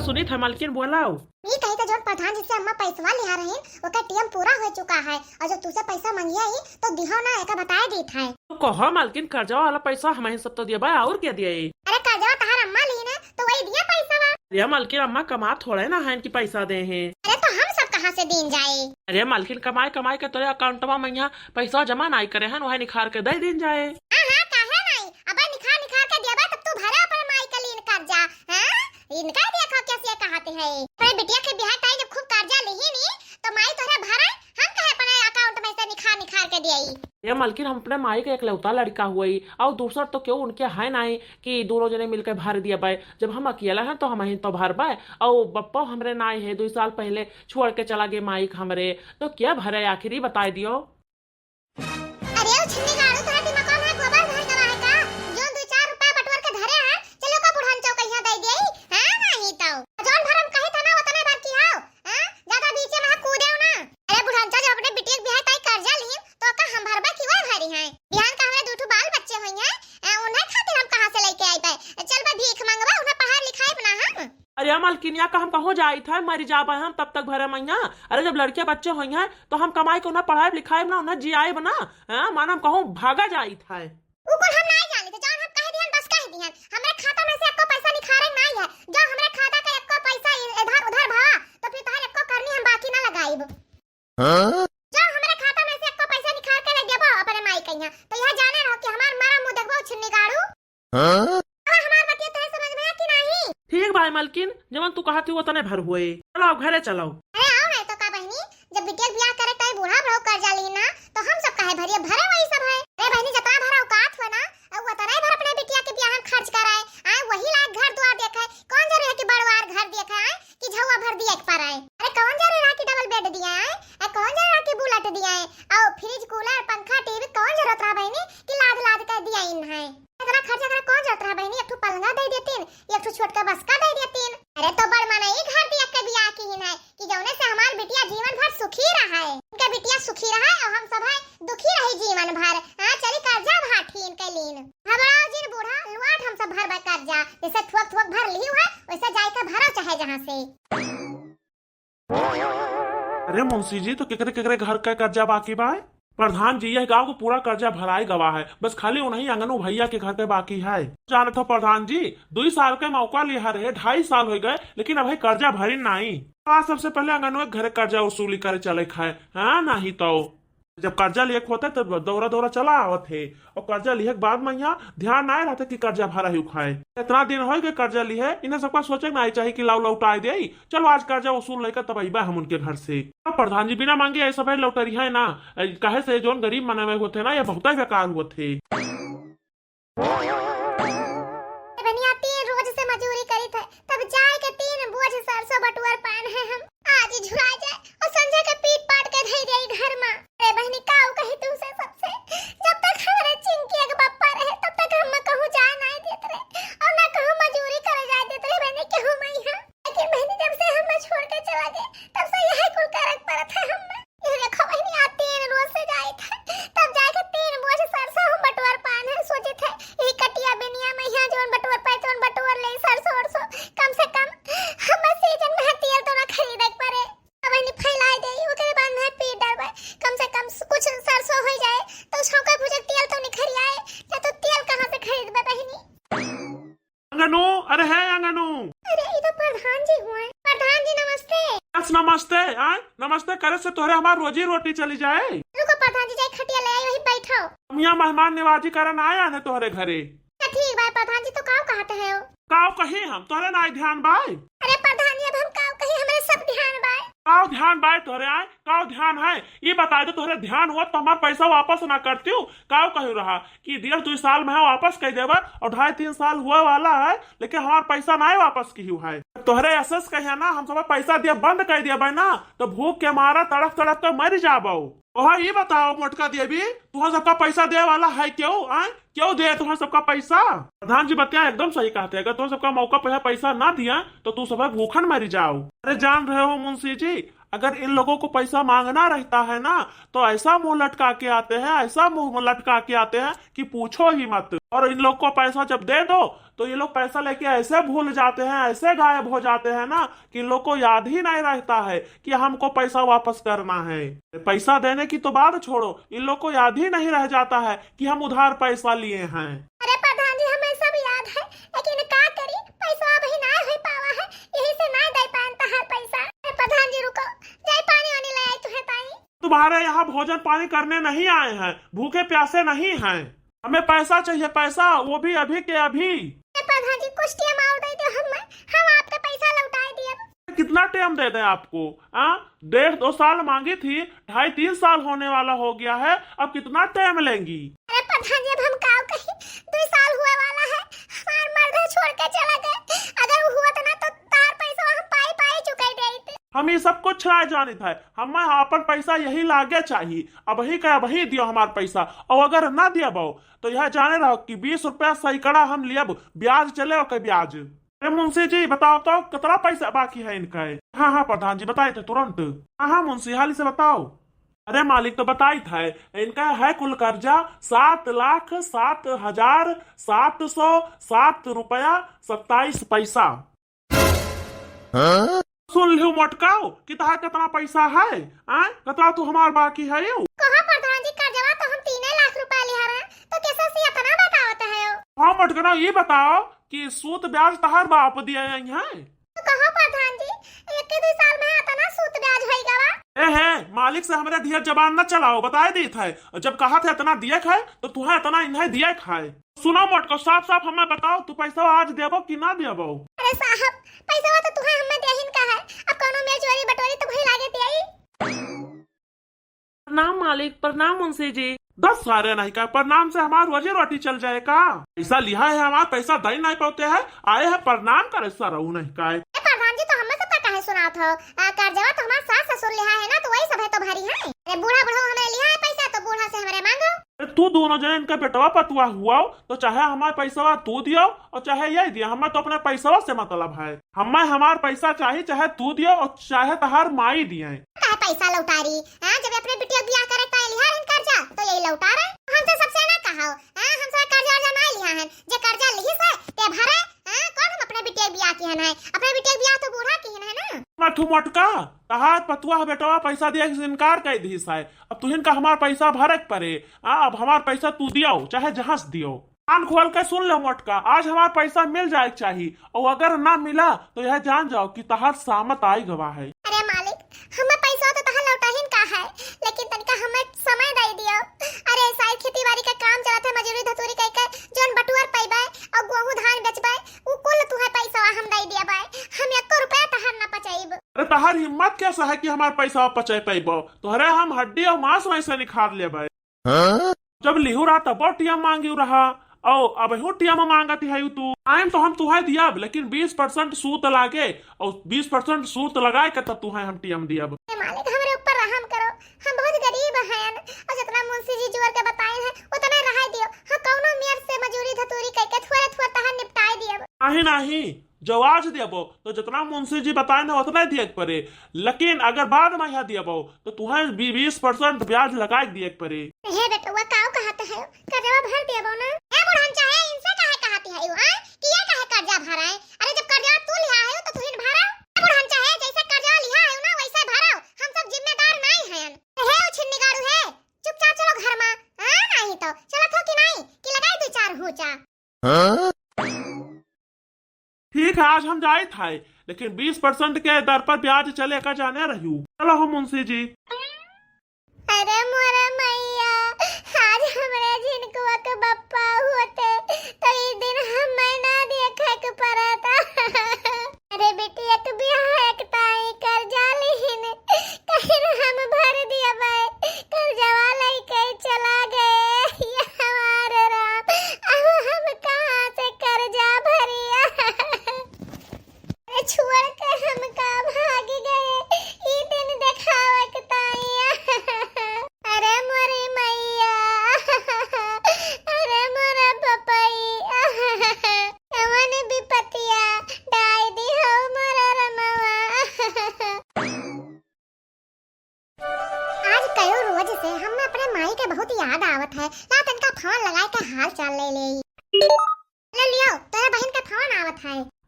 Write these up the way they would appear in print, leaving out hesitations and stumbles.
सुनी था मालकिन बोलाओ। ये कही तो जोन प्रधान जिससे अम्मा पैसा लिया रही ओका टीएम पूरा हो चुका है और जो तुझसे पैसा मांगिया ही तो दिहो ना एका बताए दी था। तो कहो मालकिन कर्जा वाला पैसा हमें सब तो दिया भाई और क्या दिया? अरे कर्जा तहार अम्मा ली ना तो वही दिया पैसा वा। अरे मालकिन अम्मा कमा थोड़े ना है कि पैसा दे हैं। अरे तो हम सब कहाँ से दिन जाए? अरे मालकिन कमाए कमाए के तेरे अकाउंटवा में यहाँ पैसा जमा नहीं करे हैं वही निखार के दे दिन जाए। हाँ काहे नहीं अब निखार निखार के दिया तब तू भरे अपन माई का लीन कर्जा। हाँ इनका देखो कैसे कहते हैं पर बिटिया के बिहार टाइम जब खूब कर्जा ली नहीं तो माई तोहरा भरा हम कहे अपने अकाउंट में से निखार निखार के दियाई। ये मालकिन हम अपने माई का एकलौता लड़का हुई और दूसरा तो क्यों उनके है नहीं कि दोनों जने मिलकर भर दिया बाय। जब हम अकेला हैं तो हम ही तो भर बाय और बप्पा हमरे नाई है 2 साल पहले छोड़ के चला गए माई हमरे तो क्या भरे आखिरी बताए दियो। अरे ओ छिन्नी गाड़ू तोरा दिमाग में गोबर भर गवा है का जो 2-4 रुपया बटवर के धरे हैं चलो का बुढ़ान चौकैया दे देई। हां नहीं तो जोन भरम कहे था ना उतने भर की हां ज्यादा बीच में कूदेओ ना। अरे बुढ़ान जब अपने बिटिया के बियाह ताई कर्जा ली तो का हम भरबा की वही भरी हैं बिहान का हमें 2 बाल बच्चे होई हैं उन्हें खातिर हम कहां से लेके आई पाए चल बा भीख मांगवा उन्हें पढ़ाई लिखाई बना हम। अरे मालकिन या का हम कहो जाई था मरी जा हम तब तक भरे मैया। अरे जब लड़के बच्चे हुई हैं तो हम कमाई के उन्हें पढ़ाई लिखाई बना उन्हें जियाए बना माना हम कहूँ भागा जाई था। ऊपर हम नहीं जाने थे जौन हम कह दिहन बस कह दिहन हमरे खाता में से एको पैसा निखारे नहीं है जो हमरे खाता का एको पैसा इधर उधर भा तो फिर तोहर एको करनी हम बाकी ना लगाइब। जो हमरे खाता में से एको पैसा निखार के रख देबो अपने माई कहिया तो यह जाने रहो कि हमार मारा मुंह देखबो छिन्नी गाड़ू। हमार बतिया तोहे समझ में है कि नहीं? ठीक भाई मालकिन जवन तू कहती वो तने भर हुए चलो घरे चलो। अरे आओ नहीं तो का बहनी जब बिटिया ब्याह करे तय बूढ़ा बड़ो कर्जा ली ना तो हम सब काहे भरिए भरे वही सब है। अरे बहनी जितना भरा औकात हो ना वो उतना ही भर अपने बिटिया के ब्याह में खर्च कराए आए वही लायक घर दुआर देखे कौन जरूरी है कि बड़वार घर देखे आए कि झौआ भर दिया एक पर आए। अरे कौन जरूरी है कि डबल बेड दिया है कौन जरूरी है कि बुलेट दिया है और फ्रिज कूलर पंखा टीवी कौन जरूरत रहा बहनी कि लाद लाद कर दिया इन है इतना खर्चा करा कौन जरूरत रहा बहनी एक ठो पलंगा दे देतीन एक ठो छोटका बसका दे देतीन। अरे तो बड़ माने ही घर दिया के बियाह की ही है कि जौने से हमार बिटिया जीवन भर सुखी रहा है उनका बिटिया सुखी रहा है और हम सब है दुखी रही जीवन भर। हां चली कर्जा भाठी इनके लीन घबराओ जिन बूढ़ा लुआट हम सब भर कर्जा जैसे थोक थोक भर ली हुआ वैसे जाय का भरो चाहे जहां से। अरे मुंशी जी तो केकरे केकरे घर का कर्जा बाकी बा? प्रधान जी यह गांव को पूरा कर्जा भराई गवा है बस खाली उन्हीं अंगनू भैया के घर के बाकी है। जाने तो प्रधान जी 2 साल के मौका लिया रहे 2.5 साल हो गए लेकिन अभी कर्जा भरी नहीं। आज सबसे पहले अंगनू घर कर्जा वसूली करे चले खाए हाँ नहीं तो जब कर्जा लिए होते तो दौरा दौरा चला आवत थे और कर्जा लिए के बाद में यहाँ ध्यान नहीं रहते कि कर्जा भरा ही खाए। इतना दिन हो गए कर्जा लिए इन्हें सबका सोचे नहीं चाहिए कि लाउ लौटाए दे चलो आज कर्जा वसूल लेकर तब अबा हम उनके घर से। प्रधान जी बिना मांगे ऐसा भाई लौटरी है ना कहे से जो गरीब मने हुए होते ना ये बहुत ही बेकार हुए थे। रोज से मजूरी करी थे तब जाए के 3 बोझ सरसों बटुअर पान है हम आज झुरा जाए और संजय के पीट पाट के धई दे घर में। अरे बहनी काऊ कही तुमसे सबसे जब तक हमारे चिंकी एक बप्पा रहे तब तक हम कहूं जाए नहीं देते रहे और ना कहूं मजूरी करे जाए देते रहे बहनी क्यों मैं हां लेकिन बहनी जब से हम छोड़ के चला गए तब से यही कुल करक परत है हम ये देखो बहनी आते हैं रोज से जाए थे तब जाके 3 बोझ सरसों बटुअर पान है सोचे थे यही कटिया बेनिया में यहां जोन बटुअर पाए जोन बटुअर ले सरसों सरसों कम से कम हम सीजन में तेल तो ना खरीदे पड़े अब नहीं फैलाए दे ओकरे बाद में पीट डरबे कम से कम कुछ सरसों हो जाए तो छौका भुजे तेल तो नहीं खरियाए या तो तेल कहां से खरीदबे बहनी। अंगनू अरे है अंगनू अरे ये तो प्रधान जी हुए। प्रधान जी नमस्ते। नमस्ते नमस्ते करे से तोहरे हमार रोजी रोटी चली जाए। रुको प्रधान जी जाए खटिया ले आई वही बैठो हम यहाँ मेहमान नवाजी करन आया है तोहरे घरे। ठीक भाई प्रधान जी तो काव कहते हैं हो काव कही हम तोहरे ना ध्यान बाय। अरे प्रधान जी अब हम काव कही हमारे सब ध्यान बाय काव ध्यान बाय तोहरे आए काव ध्यान है ये बता दो तोहरे ध्यान हुआ तो हमारा पैसा वापस ना करती हूँ काव कहू रहा कि 1.5-2 साल में वापस कर देवा और 2.5-3 साल हुआ वाला है लेकिन हमारा पैसा नहीं वापस की हुआ है। तोहरे एसएस कहिया ना हम सब पैसा दिया बंद कर दिया ना तो भूख के मारा तड़प तड़प तो मर जाबो। ओह ये बताओ मोटका देवी तुम्हारा सबका पैसा दे वाला है क्यों दे तुम्हारा सबका पैसा? प्रधान जी बतिया एकदम सही कहते अगर तुम सबका मौका पे पैसा ना दिया तो तू सब भूखन मर जाओ। अरे जान रहे हो मुंशी जी अगर इन लोगों को पैसा मांगना रहता है ना तो ऐसा मुंह लटका के आते हैं, ऐसा मुंह लटका के आते हैं कि पूछो ही मत। और इन लोग को पैसा जब दे दो तो ये लोग पैसा लेके ऐसे भूल जाते हैं, ऐसे गायब हो जाते हैं ना कि इन लोग को याद ही नहीं रहता है कि हमको पैसा वापस करना है। पैसा देने की तो बात छोड़ो, इन लोग को याद ही नहीं रह जाता है कि हम उधार पैसा लिए हैं। अरे प्रधान जी हमें सब याद है, लेकिन का करी पैसा अभी ना हो पावा है, यही से ना दे पाता हर पैसा। अरे प्रधान जी रुको, जाई पानी वानी ले आई तुहे ताई। तुम्हारे यहाँ भोजन पानी करने नहीं आए हैं, भूखे प्यासे नहीं हैं। हमें पैसा चाहिए, पैसा, वो भी अभी के अभी। प्रधान जी कुछ टाइम और दे दो, हम आपका पैसा लौटा दिए। कितना टाइम दे दें आपको? 1.5-2 साल मांगी थी, 2.5-3 साल होने वाला हो गया है, अब कितना टाइम लेंगी? अरे प्रधान जी अब हम का कही, 2 साल हुआ वाला है, हमार मर्द छोड़ के चला गए। अगर हुआ तो ना तो तार पैसा हम पाई चुके देते। हम ये सब कुछ छुड़ाए जानित है, हमें अपन पैसा यही लागे चाहिए। अब ही का वही दियो हमार पैसा, और अगर ना दिया बो तो यह जाने रहो कि 20 रुपया सैकड़ा हम लियब, ब्याज चले और ब्याज। अरे मुंशी जी बताओ तो कितना पैसा बाकी है इनका? हाँ हाँ प्रधान जी बताए थे तुरंत। हाँ हाँ मुंशी हाली से बताओ। अरे मालिक तो बताई था, इनका है कुल कर्जा 7,07,707 रुपया 27 पैसा। सुन लियो मोटकाओ कितना पैसा है? कितना तू हमार बाकी है? कहाँ प्रधान जी कर्जवा तो हम 3 लाख रुपया लिया रहे, तो कैसे से इतना बतावत है? हाँ मोटकना ये बताओ कि सूद ब्याज तहार बाप दिया है? तो कहाँ प्रधान जी 1-2 साल में इतना सूद ब्याज होइगा वा? मालिक से हमारे ढेर जबान न चलाओ, बताए दी था जब कहा था इतना दिया खाए तो तुम्हें इतना इन्हें दिया खाए। सुनो मोटको साफ साफ हमें बताओ तू पैसा आज देबो कि ना देबो? अरे साहब पैसा तो तुम्हें हमें देहिन का है, अब कोनो में चोरी बटोरी तो भई लागे तियाई। प्रणाम मालिक, प्रणाम मुंशी जी। 10 सारे नहीं का प्रणाम से हमार रोजी रोटी चल जाए का? पैसा लिया है हमारा पैसा दे नहीं पाते है, आए है प्रणाम करे सर नहीं का? प्रधान जी तो हमें सब काहे सुना था, कर्जवा तो हमारा सास ससुर लिया है ना, तो वही सब है तो भारी है। अरे बूढ़ा हमें लिया है पैसा तो बूढ़ा से हमारे मांगो। तू दोनों जने इनका बेटवा पतुआ हुआ तो चाहे हमारे पैसा तू दियो और चाहे यही दिया, हमें तो अपने पैसा से मतलब है। हमें हमार पैसा चाहिए, चाहे तू दियो और चाहे तहार माई दिए। पैसा लौटा रही जब अपने बिटिया ब्याह करे तो लिया है कर्जा तो यही लौटा रहे। हमसे सबसे ना कहो हमसे कर्जा ना लिया है, जे कर्जा लिहिस है ते भरे। कौन हम अपने बिटिया ब्याह की है, अपने बिटिया ब्याह तो बूढ़ा की है ना। मठू मटका तहार पतुआ बेटवा पैसा दिया से इनकार कर दी है, अब तुहिन का हमार पैसा भरे पड़े। अब हमार पैसा तू दियो चाहे जहां से दियो। कान खोल के सुन लो मोटका, आज हमार पैसा मिल जाए चाहिए, और अगर ना मिला तो यह जान जाओ कि तहार सामत आई गवा है। अरे मालिक हमें पैसा तो तहां लौटाहिन का है, लेकिन तनका हमें समय दे दियो। अरे साइड खेती बाड़ी का काम चलत है, मजदूरी धतूरी कई जोन बटुआर पैबे और गेहूं धान बेचबे उ कुल तुहे पैसा हम दे दिया बाय, हम 1 रुपया तहार ना पचाइब। अरे तहार हिम्मत कैसा है कि हमार पैसा पचे पैबो? तोहरे हम हड्डी और मांस वैसे निखार लेबे। जब लिहू रहा तब टिया मांगी रहा, ओ अब टिया में मांगती है तू। टाइम तो हम तुहे दिया, लेकिन 20% सूत लागे और 20% सूत लगाए के तब तुहे हम टीएम दिया। मालिक हमारे ऊपर रहम करो, हम बहुत गरीब हैं और जितना मुंशी जी जोर के बताए हैं उतना रहा दियो। हम कौनो मेर से मजूरी धतूरी करके थोड़ा तहां निपटाए दियो। नहीं जो आज देबो तो जितना मुंशी जी बताए ना उतना दिए पड़े, लेकिन अगर बाद में यहाँ देबो तो तुम्हें 20% ब्याज लगा दिए पड़े। हे बेटवा काऊ कहते है कर्जा भर देबो ना? ए बुढ़न चाहे इनसे काहे कहती है कि ये काहे कर्जा भराए? अरे जब कर्जा तू लिया है तो तुहिन भरा। ए बुढ़न चाहे जैसे कर्जा लिया है ना वैसे भरो, हम सब जिम्मेदार नहीं हैं। हे छिन्नी गाड़ू है, चुपचाप चलो घर में। नहीं तो चलो थो कि नहीं कि लगाई 2-4 हुचा। ठीक है आज हम जाए थे, लेकिन 20% के दर पर ब्याज चले का जाने रही। चलो हम मुंशी जी। अरे मोरा मैया आज हमरे जिनको के बप्पा होते तो इस दिन हमें ना देखे के पड़ा था। अरे बेटी एक ब्याह एक ताई कर्जा लिहिन कहीं हम भर दिया भाई, कर्जा वाला ही कहीं चला गए। ये हमारे राम अब हम कहाँ से कर्जा भरिया? छोड़ के हम का भाग गए, ई दिन देखावा के ताई। अरे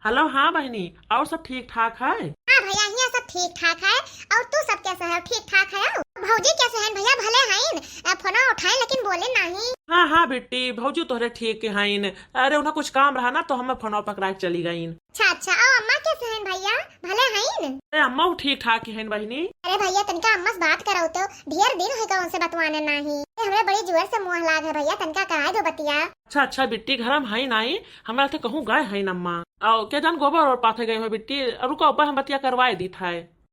हेलो हाँ बहनी, और सब ठीक ठाक है? हाँ भैया यहाँ सब ठीक ठाक है। और तू सब कैसा है? ठीक ठाक है? भौजी कैसे हैं भैया? भले हैं? फोन उठाए लेकिन बोले नहीं। हाँ हाँ बेटी, भौजी तोहरे ठीक है। अरे उन्हें कुछ काम रहा ना तो हमें फोन पकड़ा के चली गई। अच्छा अच्छा। और अम्मा कैसे हैं भैया? भले हैं? अरे अम्मा ठीक ठाक है बहनी। अरे भैया तनका अम्मा से बात कराओ तो ढेर दिन होगा उनसे बतवाने नहीं। हमरे बड़ी जोर से मुंह लाग है भैया, तनका कराए दो बतिया। अच्छा अच्छा बेटी, घर में है नहीं, हमारे थे कहूँ गए है अम्मा। और क्या जान गोबर और पाथे गए हो बेटी, रुको ऊपर हम बतिया करवाए दी था।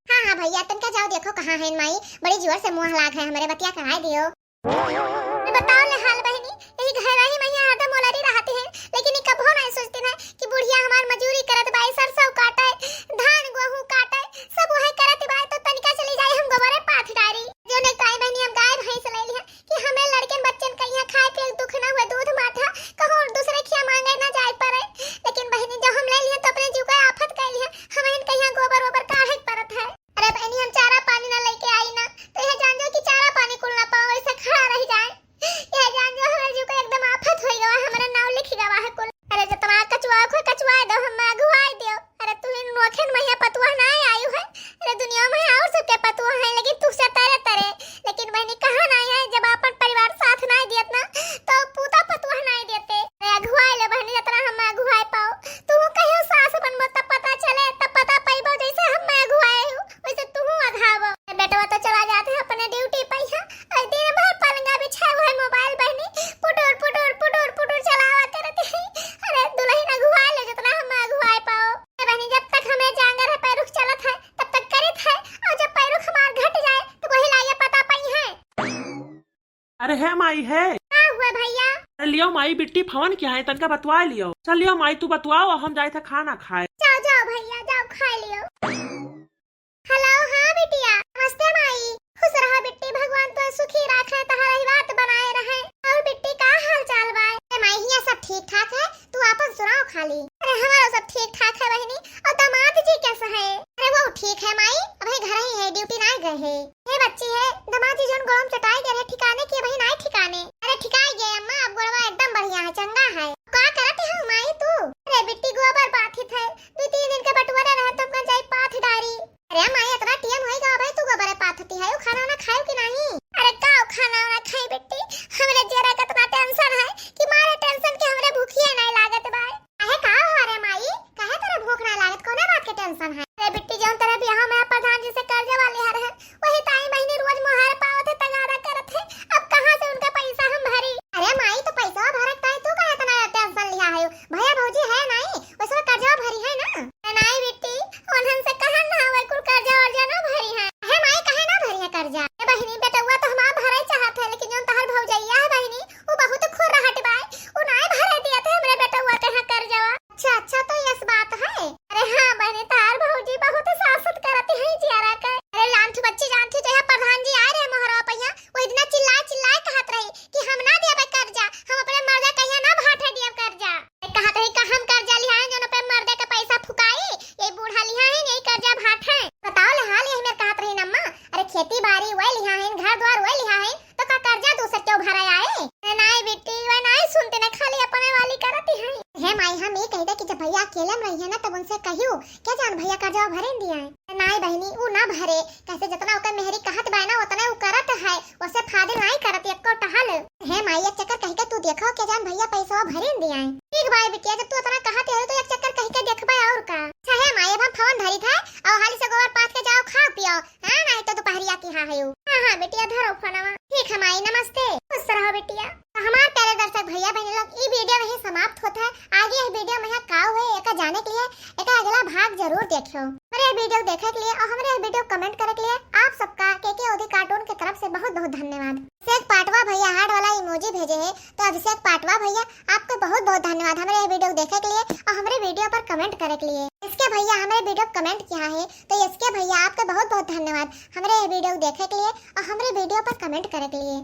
हाँ हाँ भैया तनका जाओ देखो कहाँ है माई, बड़ी जोर से मुंह लाग है, हमारे बतिया कराए दियो। बताओ ले हाल बहनी, यही घर वाली मैया हरदम मोलारी रहती है, लेकिन कभो नहीं सोचती ना कि बुढ़िया हमार मजूरी करत बाई, सरसों काटे, धान गेहूं काटे, सब वही करत बाई तो तनिका चली जाए हम गोबरे पाथ डारी। जो ने ताई बहनी हम गाय भैंस ले लिया कि हमें लड़कन बच्चन का यहाँ खाए पिए दुख ना हुए, दूध माथा कहूं दूसरे खिया मांगे ना जाए पड़े। लेकिन बहनी जब हम ले लिया तो अपने जीव का आफत कर लिया, हमें कहीं गोबर वोबर काहे पड़त है। अरे बहनी हम चारा पानी ना लेके आई ना तो यह जान जो कि चारा पानी कुल ना पाओ, ऐसे खड़ा रह जाए। यह जान जो हमारे जीव का एकदम आफत हो गया, हमारा नाव लिख गया है कुल। अरे जो तुम्हारा कचवा को कचवा दो, हम अगुवाई दो। अरे तू इन नोखन मैया पतुआ ना आयु है। अरे दुनिया में और सब के पतुआ है, लेकिन तू से तरे तरे। लेकिन बहनी कहां ना है, जब अपन परिवार साथ ना दियत ना तो पूता पतुआ ना देते। अरे अगुवाई ले बहनी, जतरा हम अगुवाई पाओ। तू कहियो सास बनबो तब पता चले, तब पता पाइबो जैसे हम अगुवाई हूं वैसे तू अघावो। बेटवा तो चला जाते है अपने ड्यूटी पे है, और दिन भर पलंगा बिछा हुआ है मोबाइल बहनी पुटुर पुटुर पुटुर पुटुर चलावा करते हैं। अरे दुल्हन अगुवाई ले जितना हम अगुवाई पाओ। बहनी जब तक हमें जांगर है पैरुख चलत है तब तक करत है, और जब पैरुख हमार घट जाए तो वही लागे पता पई है। अरे है माई है। क्या हुआ भैया? अरे लियो माई बिट्टी फोन क्या है, तनका बतवा लियो। चल लियो माई तू बतवाओ, हम जाए थे खाना खाए। जाओ जाओ भैया जाओ खा लियो। हेलो हाँ बिटिया, नमस्ते माई। खुश रहो बिट्टी, भगवान तो सुखी रखे, तहरा ही बात बनाए रहे। और बिट्टी का हाल चाल बा? माई हिया सब ठीक ठाक है, तू अपन सुनाओ खाली। अरे हमारा सब ठीक ठाक है बहनी। और दामाद जी कैसा है? अरे वो ठीक है माई, अभी घर ही है, ड्यूटी नहीं गए है। ये बच्ची है दामाद जी जोन गोलम चटाई गए ठिकाने की वही नहीं ठिकाने। अरे ठिकाई गए अम्मा, अब गोलवा एकदम बढ़िया है, चंगा है। का करत है माई तू? अरे बिट्टी गोबर पाथित है, 2-3 दिन के बटवारा रहे तो अपना जाई पाथ डारी। अरे माई इतना टीएम होएगा भाई, तू गोबर पाथती है, खाना ना खाओ कि नहीं? अरे का खाना ना खाई बिट्टी, हमरे जरा कितना टेंशन है कि मारे टेंशन के हमरे भूखिए नहीं लागत बा। काहे का हो रे माई, काहे तेरे भूख ना लागत, कोने बात के टेंशन है? अरे बिट्टी जोन तेरे बियाह में प्रधान जी से कर्जा वाले हर है, वही ताई बहनी रोज मोहर पावत है, तगादा करत है, अब कहां से उनका पैसा हम भरी? अरे माई तो पैसा भरत ताई तू काहे इतना टेंशन लिया है? भैया भौजी है नहीं, उसमें कर्जा भरी है ना? नहीं बिट्टी, उन्हन से कहां ना होए कुल कर्जा वर्जा ना भरी है। है माई काहे ना भरी है कर्जा? ए बहनी बेटवा तो हमार भरे चाहत है, लेकिन जोन तहर भौजैया है बहनी वो बहुत खुर रहत बा, वो नहीं भरे दिया थे हमरे बेटवा के कर्जा। अच्छा अच्छा तो यस बात है। अरे हाँ बहनी तहर भौजी बहुत शासत करती है जियारा का। अरे लांठ बच्ची जानती तो है प्रधान जी आए रहे मोहरा पहिया, वो इतना चिल्लाए चिल्लाए कहत रही कि हम ना देबे कर्जा, हम अपने मर्दे कहिया ना भाठे दिए कर्जा। कहत रही का हम कर्जा लिया है जोन पे मर्दे के पैसा फुकाई, ये बूढ़ा लिया है यही कर्जा भाठे। बताओ ले हाल यही में कहत रही नम्मा। अरे खेती बाड़ी वही लिया है, घर द्वार वही लिया है, तो का कर्जा दूसरे क्यों भरा आए? नहीं बेटी वे नहीं सुनते ना, खाली अपने वाली करती है। हे माई हम ये कहते कि जब भैया अकेले में रही है ना तब उनसे कहियो क्या जान भैया कर्जा भरे दिया है। नहीं बहनी वो ना भरे, कैसे जितना ओकर मेहरी कहत बा ना उतना वो करत है, उससे फायदे नहीं करत एको टहल। हे माई एक चक्कर कह के तू देखो क्या जान भैया पैसा भरे दिया है। ठीक भाई बिटिया जब तू इतना कहत है तो एक चक्कर कह के देखबे और का। अच्छा है माई अब हम फोन धरी था और हाली से गोबर पाथ के जाओ खा पियो, हां नहीं तो दोपहरिया की हां है। हां बेटिया धरो फोनवा। ठीक है माई नमस्ते, खुश रहो बेटिया। हमारे प्यारे दर्शक भैया बहन लोग ये वीडियो यहीं समाप्त होता है। आगे यह वीडियो में का हुए एक जाने के लिए एक अगला भाग जरूर देखियो। मेरे वीडियो देखने के लिए और हमारे वीडियो कमेंट करने के लिए आप सबका के ओदी कार्टून की तरफ से बहुत बहुत धन्यवाद। अभिषेक पाटवा भैया हार्ट वाला इमोजी भेजे है, तो अभिषेक पाटवा भैया आपको बहुत बहुत धन्यवाद हमारे वीडियो देखने के लिए और हमारे वीडियो पर कमेंट करने के लिए। इसके भैया हमारे वीडियो कमेंट किया है, तो इसके भैया आपका बहुत बहुत धन्यवाद हमारे वीडियो देखने के लिए और हमारे वीडियो पर कमेंट करने के लिए।